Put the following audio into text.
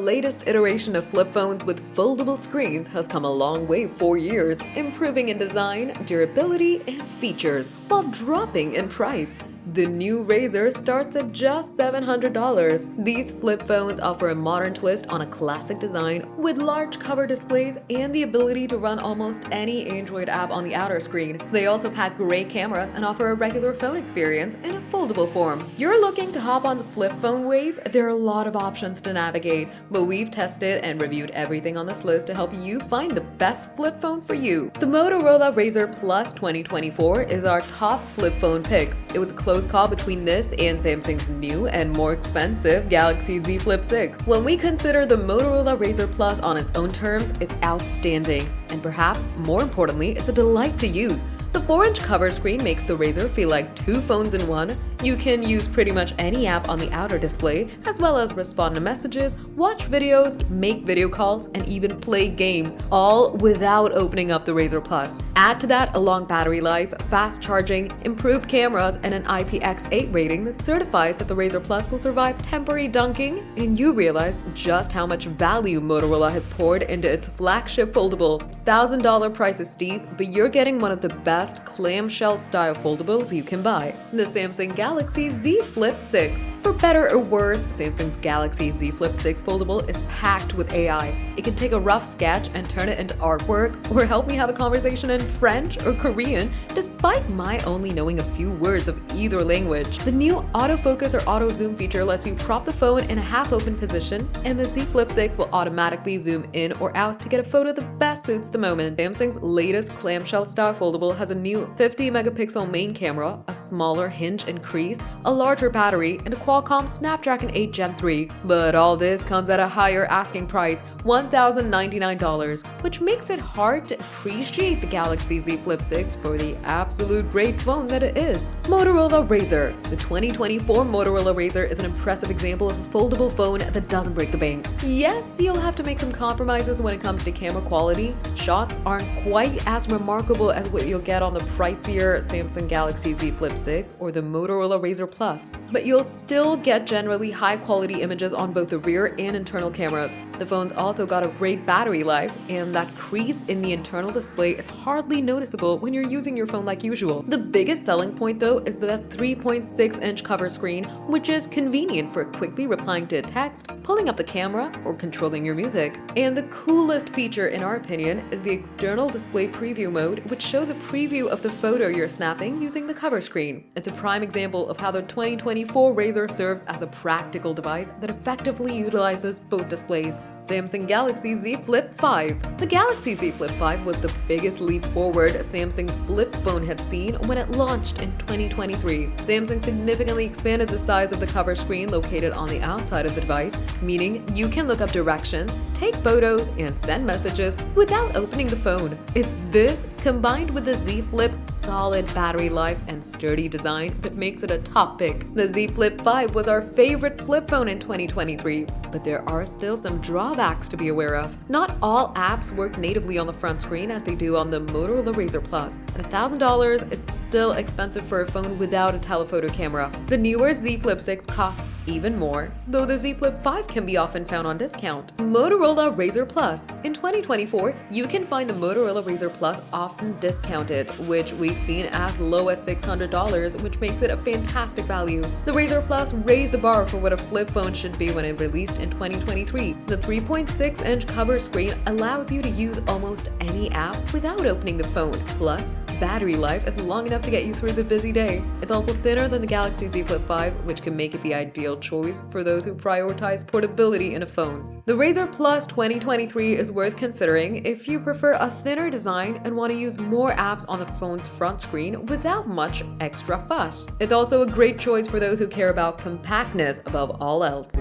latest iteration of flip phones with foldable screens has come a long way for 4 years, improving in design, durability, and features, while dropping in price. The new Razr starts at just $700. These flip phones offer a modern twist on a classic design with large cover displays and the ability to run almost any Android app on the outer screen. They also pack great cameras and offer a regular phone experience in a foldable form. You're looking to hop on the flip phone wave? There are a lot of options to navigate, but we've tested and reviewed everything on this list to help you find the best flip phone for you. The Motorola Razr Plus 2024 is our top flip phone pick. It was a close call between this and Samsung's new and more expensive Galaxy Z Flip 6. When we consider the Motorola Razr Plus on its own terms, it's outstanding. And perhaps more importantly, it's a delight to use. The 4-inch cover screen makes the Razr feel like two phones in one. You can use pretty much any app on the outer display, as well as respond to messages, watch videos, make video calls, and even play games, all without opening up the Razr Plus. Add to that a long battery life, fast charging, improved cameras, and an IPX8 rating that certifies that the Razr Plus will survive temporary dunking, and you realize just how much value Motorola has poured into its flagship foldable. Its $1,000 price is steep, but you're getting one of the best clamshell-style foldables you can buy. The Samsung Galaxy Z Flip 6. For better or worse, Samsung's Galaxy Z Flip 6 foldable is packed with AI. It can take a rough sketch and turn it into artwork, or help me have a conversation in French or Korean, despite my only knowing a few words of either language. The new autofocus or auto zoom feature lets you prop the phone in a half-open position, and the Z Flip 6 will automatically zoom in or out to get a photo that best suits the moment. Samsung's latest clamshell-style foldable has a new 50-megapixel main camera, a smaller hinge and crease, a larger battery, and a Qualcomm Snapdragon 8 Gen 3. But all this comes at a higher asking price, $1,099, which makes it hard to appreciate the Galaxy Z Flip 6 for the absolute great phone that it is. Motorola Razr. The 2024 Motorola Razr is an impressive example of a foldable phone that doesn't break the bank. Yes, you'll have to make some compromises when it comes to camera quality. Shots aren't quite as remarkable as what you'll get on the pricier Samsung Galaxy Z Flip 6 or the Motorola Razr Plus, but you'll still get generally high-quality images on both the rear and internal cameras. The phone's also got a great battery life, and that crease in the internal display is hardly noticeable when you're using your phone like usual. The biggest selling point, though, is the 3.6-inch cover screen, which is convenient for quickly replying to a text, pulling up the camera, or controlling your music. And the coolest feature, in our opinion, is the external display preview mode, which shows a preview of the photo you're snapping using the cover screen. It's a prime example of how the 2024 Razr serves as a practical device that effectively utilizes both displays. Samsung Galaxy Z Flip 5. The Galaxy Z Flip 5 was the biggest leap forward Samsung's flip phone had seen when it launched in 2023. Samsung significantly expanded the size of the cover screen located on the outside of the device, meaning you can look up directions, take photos, and send messages without opening the phone. It's this, combined with the Z Flip's solid battery life and sturdy design, that makes it a top pick. The Z Flip 5 was our favorite flip phone in 2023, but there are still some drawbacks to be aware of. Not all apps work natively on the front screen as they do on the Motorola Razr Plus. At $1,000, it's still expensive for a phone without a telephoto camera. The newer Z Flip 6 costs even more, though the Z Flip 5 can be often found on discount. Motorola Razr Plus. In 2024, you can find the Motorola Razr Plus often discounted, which we've seen as low as $600, which makes it a fantastic value. The Razr Plus raised the bar for what a flip phone should be when it released in 2023. The 3.6-inch cover screen allows you to use almost any app without opening the phone. Plus, battery life is long enough to get you through the busy day. It's also thinner than the Galaxy Z Flip 5, which can make it the ideal choice for those who prioritize portability in a phone. The Razr Plus 2023 is worth considering if you prefer a thinner design and want to use more apps on the phone's front screen without much extra fuss. It's also a great choice for those who care about compactness above all else.